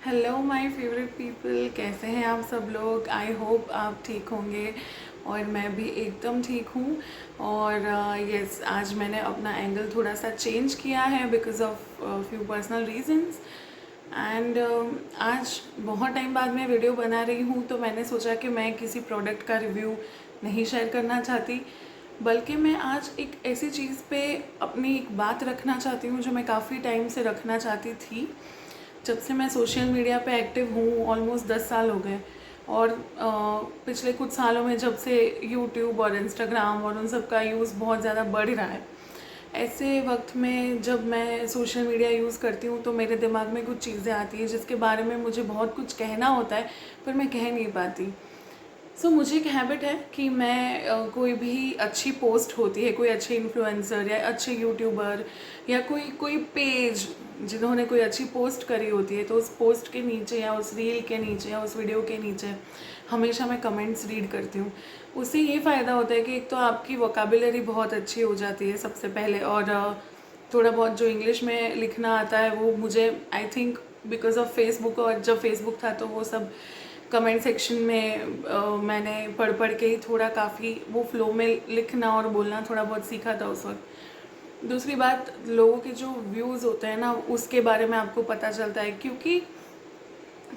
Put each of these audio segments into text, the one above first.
Hello my favourite people, कैसे हैं आप सब लोग। आई होप आप ठीक होंगे और मैं भी एकदम ठीक हूँ। और यस, आज मैंने अपना एंगल थोड़ा सा चेंज किया है because of few personal reasons. And आज बहुत टाइम बाद मैं वीडियो बना रही हूँ, तो मैंने सोचा कि मैं किसी प्रोडक्ट का रिव्यू नहीं शेयर करना चाहती, बल्कि मैं आज एक ऐसी चीज़ पे अपनी एक बात रखना चाहती हूँ जो मैं काफ़ी टाइम से रखना चाहती थी। जब से मैं सोशल मीडिया पे एक्टिव हूँ ऑलमोस्ट 10 साल हो गए। और पिछले कुछ सालों में जब से यूट्यूब और इंस्टाग्राम और उन सब का यूज़ बहुत ज़्यादा बढ़ रहा है, ऐसे वक्त में जब मैं सोशल मीडिया यूज़ करती हूँ तो मेरे दिमाग में कुछ चीज़ें आती हैं जिसके बारे में मुझे बहुत कुछ कहना होता है, पर मैं कह नहीं पाती। मुझे एक हैबिट है कि मैं कोई भी अच्छी पोस्ट होती है, कोई अच्छे इन्फ्लुएंसर या अच्छे यूट्यूबर या कोई कोई पेज जिन्होंने कोई अच्छी पोस्ट करी होती है, तो उस पोस्ट के नीचे या उस रील के नीचे या उस वीडियो के नीचे हमेशा मैं कमेंट्स रीड करती हूँ। उससे ये फ़ायदा होता है कि एक तो आपकी वोकेबुलरी बहुत अच्छी हो जाती है सबसे पहले, और थोड़ा बहुत जो इंग्लिश में लिखना आता है वो मुझे I think because of Facebook, और जब फेसबुक था तो वो सब कमेंट सेक्शन में मैंने पढ़ पढ़ के ही थोड़ा काफ़ी वो फ्लो में लिखना और बोलना थोड़ा बहुत सीखा था उस वक्त। दूसरी बात, लोगों के जो व्यूज़ होते हैं ना, उसके बारे में आपको पता चलता है, क्योंकि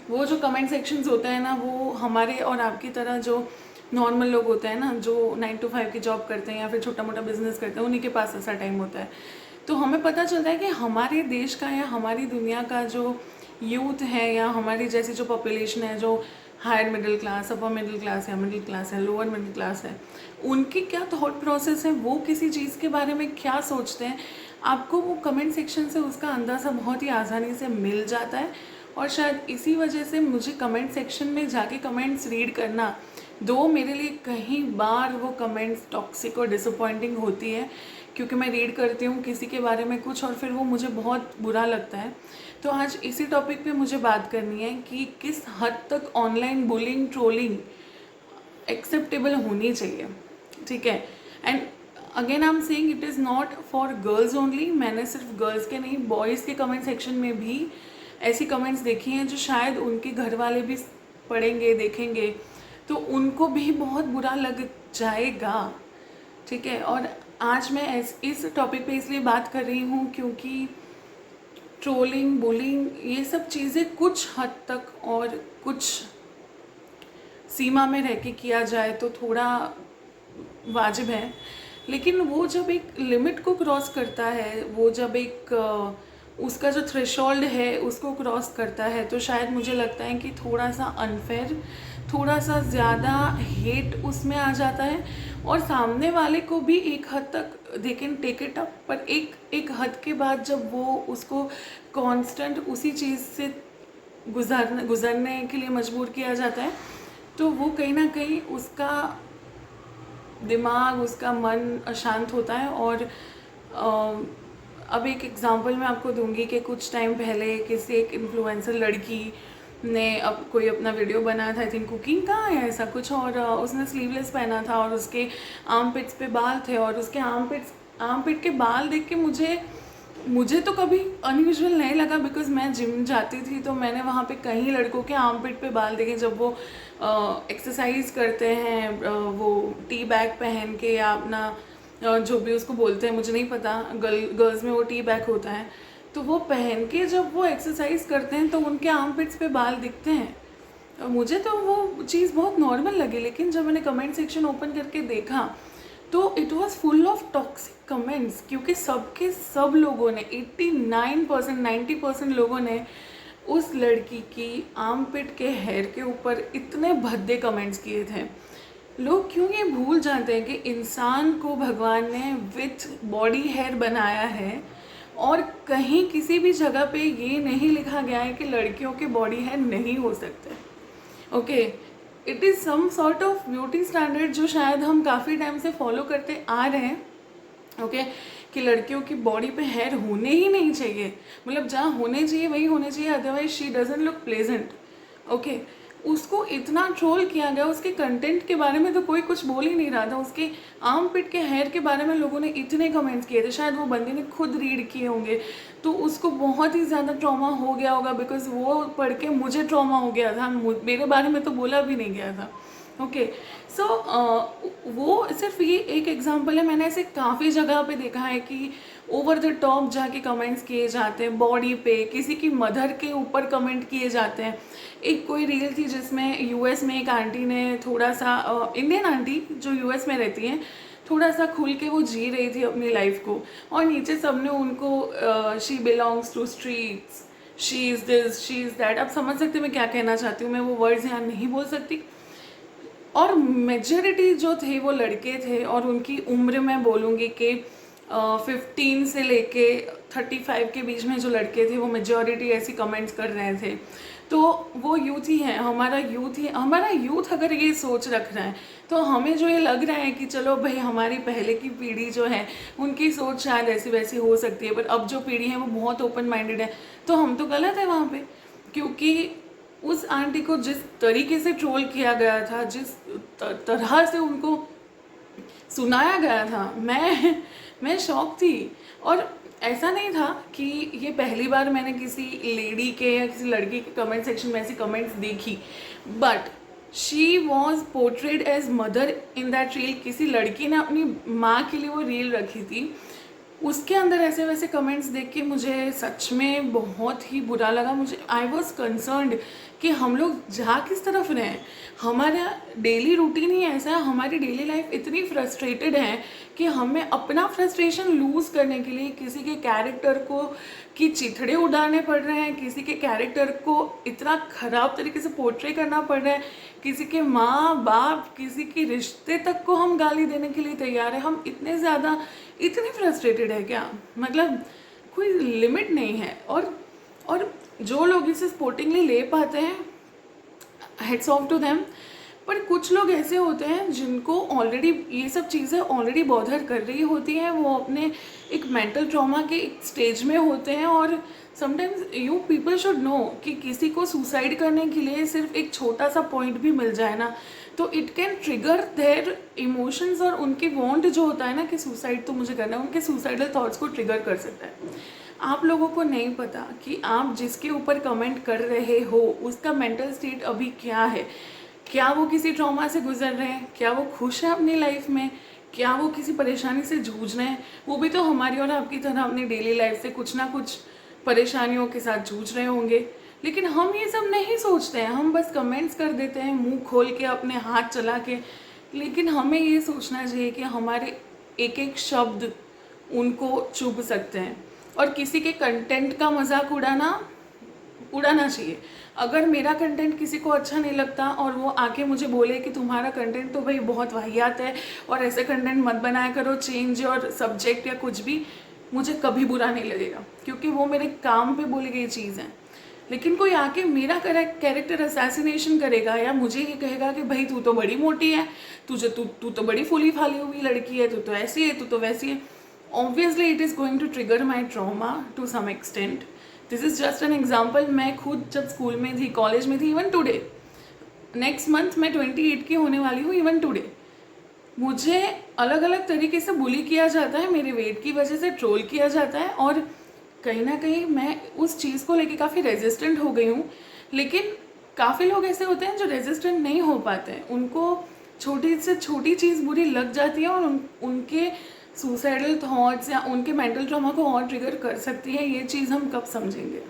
वो जो कमेंट सेक्शंस होते हैं ना, वो हमारे और आपकी तरह जो नॉर्मल लोग होते हैं ना, जो 9 to 5 की जॉब करते हैं या फिर छोटा मोटा बिजनेस करते हैं, उन्हीं के पास ऐसा टाइम होता है। तो हमें पता चलता है कि हमारे देश का या हमारी दुनिया का जो यूथ है या हमारी जैसी जो पॉपुलेशन है, जो higher middle class, upper middle class या मिडिल क्लास है, लोअर मिडिल क्लास है, उनकी क्या थॉट प्रोसेस है, वो किसी चीज़ के बारे में क्या सोचते हैं, आपको वो कमेंट सेक्शन से उसका अंदाज़ा बहुत ही आसानी से मिल जाता है। और शायद इसी वजह से मुझे कमेंट सेक्शन में जाके कमेंट्स रीड करना, दो मेरे लिए कई बार वो कमेंट्स टॉक्सिक और डिसअपॉइंटिंग होती है, क्योंकि मैं रीड करती हूँ किसी के बारे में कुछ और फिर वो मुझे बहुत बुरा लगता है। तो आज इसी टॉपिक पे मुझे बात करनी है कि किस हद तक ऑनलाइन बुलिंग, ट्रोलिंग एक्सेप्टेबल होनी चाहिए, ठीक है। And again I am saying it is not for girls only. मैंने सिर्फ गर्ल्स के नहीं, बॉयज़ के कमेंट सेक्शन में भी ऐसी कमेंट्स देखी हैं जो शायद उनके घर वाले भी पढ़ेंगे, देखेंगे, तो उनको भी बहुत बुरा लग जाएगा, ठीक है। और आज मैं इस टॉपिक पे इसलिए बात कर रही हूँ क्योंकि ट्रोलिंग, बुलिंग, ये सब चीज़ें कुछ हद तक और कुछ सीमा में रह के किया जाए तो थोड़ा वाजिब है, लेकिन वो जब एक लिमिट को क्रॉस करता है, वो जब एक उसका जो थ्रेशोल्ड है उसको क्रॉस करता है, तो शायद मुझे लगता है कि थोड़ा सा अनफेयर, थोड़ा सा ज़्यादा हेट उसमें आ जाता है। और सामने वाले को भी एक हद तक they can take it up, पर एक हद के बाद जब वो उसको कांस्टेंट उसी चीज़ से गुजरने के लिए मजबूर किया जाता है, तो वो कहीं ना कहीं उसका दिमाग, उसका मन अशांत होता है। और अब एक एग्जांपल मैं आपको दूंगी कि कुछ टाइम पहले किसी एक इन्फ्लुएंसर लड़की ने अब कोई अपना वीडियो बनाया था, आई थिंक कुकिंग का या ऐसा कुछ, और उसने स्लीवलेस पहना था और उसके आर्म पिट्स पे बाल थे, और उसके आर्म पिट के बाल देख के मुझे तो कभी अनयूजुअल नहीं लगा, बिकॉज मैं जिम जाती थी तो मैंने वहाँ पे कई लड़कों के आर्म पिट पे बाल देखे जब वो एक्सरसाइज करते हैं, वो टी बैग पहन के या अपना जो भी उसको बोलते हैं मुझे नहीं पता, गर्ल्स में वो टी बैग होता है, तो वो पहन के जब वो एक्सरसाइज करते हैं तो उनके आर्म पिट्स पे बाल दिखते हैं। मुझे तो वो चीज़ बहुत नॉर्मल लगी, लेकिन जब मैंने कमेंट सेक्शन ओपन करके देखा तो it was full of toxic comments, क्योंकि सब लोगों ने 89% 90% लोगों ने उस लड़की की आर्म पिट के हेयर के ऊपर इतने भद्दे कमेंट्स किए थे। लोग क्यों ये भूल जाते हैं कि इंसान को भगवान ने विथ बॉडी हेयर बनाया है, और कहीं किसी भी जगह पे ये नहीं लिखा गया है कि लड़कियों के बॉडी हेयर नहीं हो सकते। Okay, it is some sort of beauty standard जो शायद हम काफ़ी टाइम से फॉलो करते आ रहे हैं, ओके, कि लड़कियों की बॉडी पे हेयर होने ही नहीं चाहिए, मतलब जहाँ होने चाहिए वही होने चाहिए, otherwise she doesn't look pleasant. Okay, उसको इतना ट्रोल किया गया, उसके कंटेंट के बारे में तो कोई कुछ बोल ही नहीं रहा था, उसके आर्म पिट के हेयर के बारे में लोगों ने इतने कमेंट्स किए थे, शायद वो बंदे ने खुद रीड किए होंगे, तो उसको बहुत ही ज़्यादा ट्रॉमा हो गया होगा, बिकॉज वो पढ़ के मुझे ट्रॉमा हो गया था, मेरे बारे में तो बोला भी नहीं गया था। ओके, सो वो सिर्फ ये एक एग्जांपल है, मैंने ऐसे काफ़ी जगह पे देखा है कि ओवर द टॉप जाके कमेंट्स किए जाते हैं, बॉडी पे, किसी की मदर के ऊपर कमेंट किए जाते हैं। एक कोई रील थी जिसमें यूएस में एक आंटी ने थोड़ा सा, इंडियन आंटी जो यूएस में रहती हैं, थोड़ा सा खुल के वो जी रही थी अपनी लाइफ को, और नीचे सबने उनको she belongs to streets, she is this, she is that, अब समझ सकते मैं क्या कहना चाहती हूँ, मैं वो वर्ड्स यहाँ नहीं बोल सकती। और मेजॉरिटी जो थे वो लड़के थे, और उनकी उम्र मैं बोलूँगी कि 15 से लेके 35 के बीच में जो लड़के थे वो मेजॉरिटी ऐसी कमेंट्स कर रहे थे। तो वो यूथ ही है, हमारा यूथ ही, हमारा यूथ अगर ये सोच रख रहा है, तो हमें जो ये लग रहा है कि चलो भाई हमारी पहले की पीढ़ी जो है उनकी सोच शायद ऐसी वैसी हो सकती है, पर अब जो पीढ़ी है वो बहुत ओपन माइंडेड है, तो हम तो गलत है वहाँ पे। क्योंकि उस आंटी को जिस तरीके से ट्रोल किया गया था, जिस तरह से उनको सुनाया गया था, मैं शॉक थी। और ऐसा नहीं था कि ये पहली बार मैंने किसी लेडी के या किसी लड़की के कमेंट सेक्शन में ऐसी कमेंट्स देखी, but she was portrayed as mother in that reel. किसी लड़की ने अपनी माँ के लिए वो रील रखी थी, उसके अंदर ऐसे वैसे कमेंट्स देख के मुझे सच में बहुत ही बुरा लगा। मुझे आई वॉज कंसर्न्ड कि हम लोग जा किस तरफ रहे हैं, हमारा डेली रूटीन ही ऐसा है, हमारी डेली लाइफ इतनी फ्रस्ट्रेटेड है कि हमें अपना फ्रस्ट्रेशन लूज़ करने के लिए किसी के कैरेक्टर को की चिथड़े उड़ाने पड़ रहे हैं, किसी के कैरेक्टर को इतना ख़राब तरीके से पोर्ट्रे करना पड़ रहा है, किसी के माँ बाप, किसी के रिश्ते तक को हम गाली देने के लिए तैयार है। हम इतने ज़्यादा इतने फ्रस्ट्रेटेड है क्या, मतलब कोई लिमिट नहीं है। और जो लोग इसे स्पोर्टिंगली ले पाते हैं, हेड्स ऑफ टू देम। पर कुछ लोग ऐसे होते हैं जिनको ऑलरेडी ये सब चीज़ें ऑलरेडी बॉदर कर रही होती हैं, वो अपने एक मेंटल ट्रॉमा के एक स्टेज में होते हैं, और sometimes you people should know कि किसी को सुसाइड करने के लिए सिर्फ एक छोटा सा पॉइंट भी मिल जाए ना, तो it can trigger their emotions, और उनके वांट जो होता है ना कि सुसाइड तो मुझे करना है, उनके सुसाइडल थॉट्स को ट्रिगर कर सकता है। आप लोगों को नहीं पता कि आप जिसके ऊपर कमेंट कर रहे हो उसका मेंटल स्टेट अभी क्या है, क्या वो किसी ट्रॉमा से गुजर रहे हैं, क्या वो खुश है अपनी लाइफ में, क्या वो किसी परेशानी से जूझ रहे हैं। वो भी तो हमारी और आपकी तरह अपनी डेली लाइफ से कुछ ना कुछ परेशानियों के साथ जूझ रहे होंगे, लेकिन हम ये सब नहीं सोचते हैं, हम बस कमेंट्स कर देते हैं मुंह खोल के, अपने हाथ चला के। लेकिन हमें ये सोचना चाहिए कि हमारे एक एक शब्द उनको चुभ सकते हैं, और किसी के कंटेंट का मजाक उड़ाना चाहिए। अगर मेरा कंटेंट किसी को अच्छा नहीं लगता और वो आके मुझे बोले कि तुम्हारा कंटेंट तो भाई बहुत वाहियात है और ऐसे कंटेंट मत बनाया करो, चेंज और सब्जेक्ट या कुछ भी, मुझे कभी बुरा नहीं लगेगा, क्योंकि वो मेरे काम पे बोली गई चीज़ है। लेकिन कोई आके मेरा कैरेक्टर असैसिनेशन करेगा या मुझे ये कहेगा कि भाई तू तो बड़ी मोटी है, तू तो बड़ी फूली फाली हुई लड़की है, तू तो ऐसी है, तू तो वैसी है, obviously it is going to trigger my trauma to some extent. This is just an example. मैं खुद जब स्कूल में थी, कॉलेज में थी, इवन टुडे, नेक्स्ट मंथ मैं 28 की होने वाली हूँ, इवन टुडे मुझे अलग अलग तरीके से बुली किया जाता है, मेरे वेट की वजह से ट्रोल किया जाता है, और कहीं ना कहीं मैं उस चीज़ को लेके काफ़ी रेजिस्टेंट हो गई हूँ। लेकिन काफ़ी लोग ऐसे होते हैं जो रेजिस्टेंट नहीं हो पाते हैं, उनको छोटी से छोटी चीज़ बुरी लग जाती है और उनके सुसाइडल थॉट्स या उनके मेंटल ट्रॉमा को और ट्रिगर कर सकती है। ये चीज़ हम कब समझेंगे।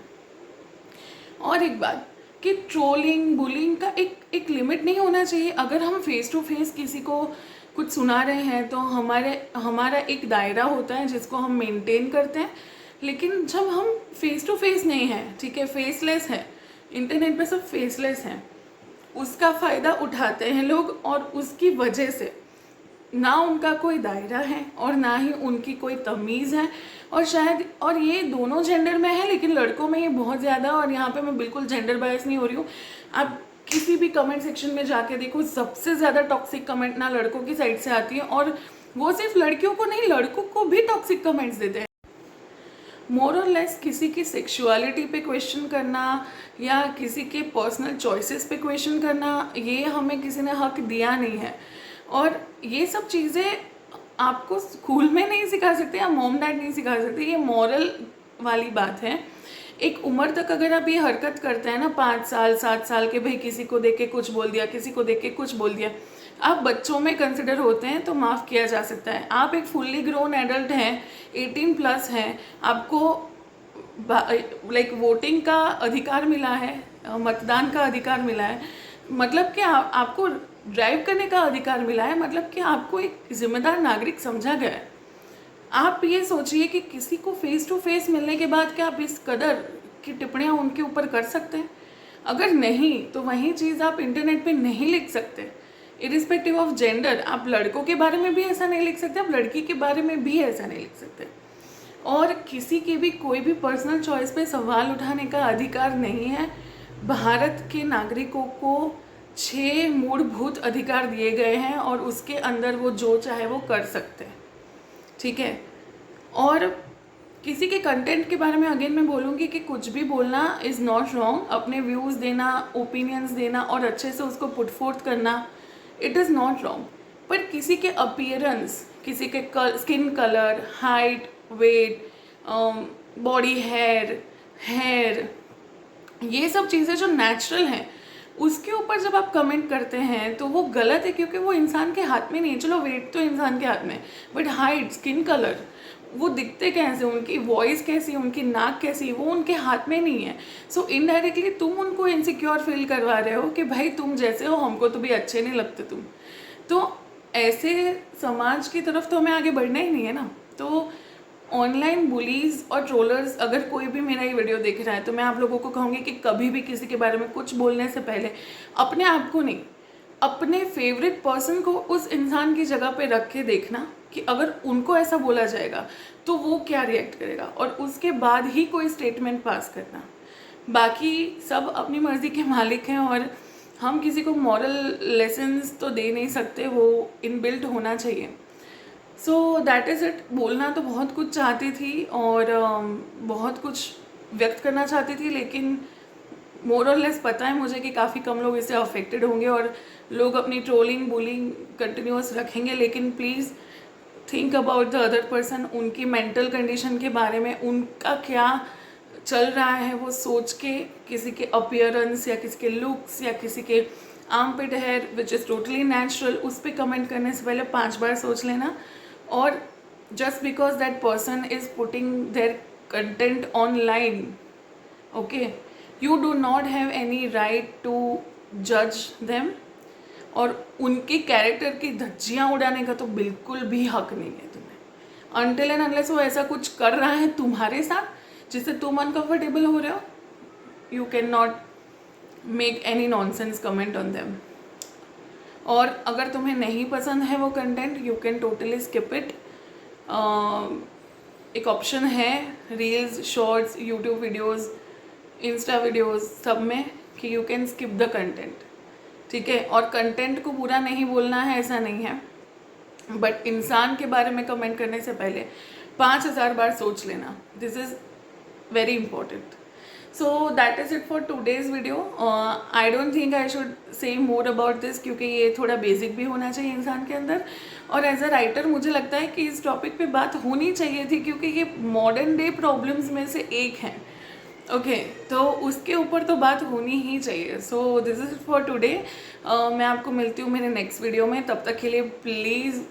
और एक बात कि ट्रोलिंग बुलिंग का एक लिमिट नहीं होना चाहिए। अगर हम फेस टू फेस किसी को कुछ सुना रहे हैं तो हमारा एक दायरा होता है जिसको हम मेंटेन करते हैं। लेकिन जब हम फेस टू फेस नहीं हैं, ठीक है, फेसलेस है, इंटरनेट पे सब फेसलेस हैं, उसका फ़ायदा उठाते हैं लोग, और उसकी वजह से ना उनका कोई दायरा है और ना ही उनकी कोई तमीज़ है। और शायद, और ये दोनों जेंडर में है, लेकिन लड़कों में ये बहुत ज़्यादा, और यहाँ पे मैं बिल्कुल जेंडर बायस नहीं हो रही हूँ। आप किसी भी कमेंट सेक्शन में जाके देखो, सबसे ज़्यादा टॉक्सिक कमेंट ना लड़कों की साइड से आती है, और वो सिर्फ लड़कियों को नहीं, लड़कों को भी टॉक्सिक कमेंट्स देते हैं। मोर और लेस किसी की सेक्सुअलिटी पे क्वेश्चन करना या किसी के पर्सनल चॉइसेस पे क्वेश्चन करना, ये हमें किसी ने हक दिया नहीं है। और ये सब चीज़ें आपको स्कूल में नहीं सिखा सकते या मॉम डैड नहीं सिखा सकते, ये मॉरल वाली बात है। एक उम्र तक अगर आप ये हरकत करते हैं ना, 5 साल 7 साल के, भाई किसी को देख के कुछ बोल दिया, किसी को देख के कुछ बोल दिया, आप बच्चों में कंसिडर होते हैं तो माफ़ किया जा सकता है। आप एक फुल्ली ग्रोन एडल्ट हैं, 18+ हैं, आपको लाइक वोटिंग का अधिकार मिला है, मतदान का अधिकार मिला है, मतलब कि आपको ड्राइव करने का अधिकार मिला है, मतलब कि आपको एक जिम्मेदार नागरिक समझा गया है। आप ये सोचिए कि किसी को फेस टू फेस मिलने के बाद क्या आप इस कदर की टिप्पणियाँ उनके ऊपर कर सकते हैं? अगर नहीं, तो वही चीज़ आप इंटरनेट पे नहीं लिख सकते। इरिस्पेक्टिव ऑफ जेंडर, आप लड़कों के बारे में भी ऐसा नहीं लिख सकते, आप लड़की के बारे में भी ऐसा नहीं लिख सकते। और किसी की भी कोई भी पर्सनल चॉइस पे सवाल उठाने का अधिकार नहीं है। भारत के नागरिकों को 6 मूलभूत अधिकार दिए गए हैं और उसके अंदर वो जो चाहे वो कर सकते हैं, ठीक है। और किसी के कंटेंट के बारे में अगेन मैं बोलूँगी कि कुछ भी बोलना इज़ नॉट रॉन्ग। अपने व्यूज़ देना, ओपिनियंस देना और अच्छे से उसको पुट फोर्थ करना, इट इज़ नॉट रॉन्ग। पर किसी के अपीयरेंस, किसी के skin colour, height, weight, body hair, ये सब चीज़ें जो नेचुरल हैं उसके ऊपर जब आप कमेंट करते हैं तो वो गलत है, क्योंकि वो इंसान के हाथ में नहीं है। चलो वेट तो इंसान के हाथ में, बट हाइट, स्किन कलर, वो दिखते कैसे, उनकी वॉइस कैसी, उनकी नाक कैसी, वो उनके हाथ में नहीं है। सो इनडायरेक्टली तुम उनको इनसिक्योर फील करवा रहे हो कि भाई तुम जैसे हो, हमको तो भी अच्छे नहीं लगते तुम। तो ऐसे समाज की तरफ तो हमें आगे बढ़ना ही नहीं है ना। तो ऑनलाइन बुलीज और ट्रोलर्स, अगर कोई भी मेरा ये वीडियो देख रहा है तो मैं आप लोगों को कहूँगी कि कभी भी किसी के बारे में कुछ बोलने से पहले अपने आप को नहीं, अपने फेवरेट पर्सन को उस इंसान की जगह पे रख के देखना कि अगर उनको ऐसा बोला जाएगा तो वो क्या रिएक्ट करेगा, और उसके बाद ही कोई स्टेटमेंट पास करना। बाकी सब अपनी मर्ज़ी के मालिक हैं और हम किसी को मॉरल लेसन्स तो दे नहीं सकते, वो इनबिल्ट होना चाहिए। So that is it. बोलना तो बहुत कुछ चाहती थी और बहुत कुछ व्यक्त करना चाहती थी, लेकिन मोर और लेस पता है मुझे कि काफ़ी कम लोग इससे अफेक्टेड होंगे और लोग अपनी ट्रोलिंग बुलिंग कंटिन्यूस रखेंगे। लेकिन please think about the other person, उनकी मेंटल कंडीशन के बारे में, उनका क्या चल रहा है वो सोच के, किसी के अपीयरेंस या किसी के लुक्स या किसी के armpit hair which is totally natural, उस पर कमेंट करने से पहले 5 बार सोच लेना। और just because that person is putting their content online, okay, you do not have any right to judge them, और उनके कैरेक्टर की धज्जियाँ उड़ाने का तो बिल्कुल भी हक नहीं है तुम्हें। until and unless वो ऐसा कुछ कर रहा है तुम्हारे साथ जिससे तुम अनकम्फर्टेबल हो रहे हो, you cannot make any nonsense comment on them। और अगर तुम्हें नहीं पसंद है वो content, you can totally skip it. एक ऑप्शन है reels, shorts, YouTube videos, Insta videos, सब में कि you can skip the content, ठीक है। और कंटेंट को बुरा नहीं बोलना है ऐसा नहीं है, बट इंसान के बारे में कमेंट करने से पहले 5000 बार सोच लेना। This is very important. So that is it for today's video. I don't think I should say more about this क्योंकि ये थोड़ा बेसिक भी होना चाहिए इंसान के अंदर, और एज अ राइटर मुझे लगता है कि इस टॉपिक पे बात होनी चाहिए थी क्योंकि ये मॉडर्न डे प्रॉब्लम्स में से एक है। ओके, तो उसके ऊपर तो बात होनी ही चाहिए। So this is for today. मैं आपको मिलती हूँ मेरे नेक्स्ट वीडियो में। तब तक के लिए please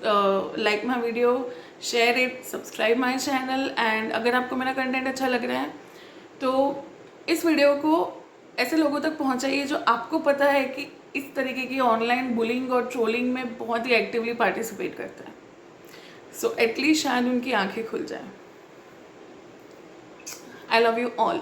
like my video, share it, subscribe my channel, and अगर आपको मेरा कंटेंट अच्छा लग रहा है तो इस वीडियो को ऐसे लोगों तक पहुंचाइए जो आपको पता है कि इस तरीके की ऑनलाइन बुलिंग और ट्रोलिंग में बहुत ही एक्टिवली पार्टिसिपेट करता है। सो एटलीस्ट शायद उनकी आंखें खुल जाए। I love you all.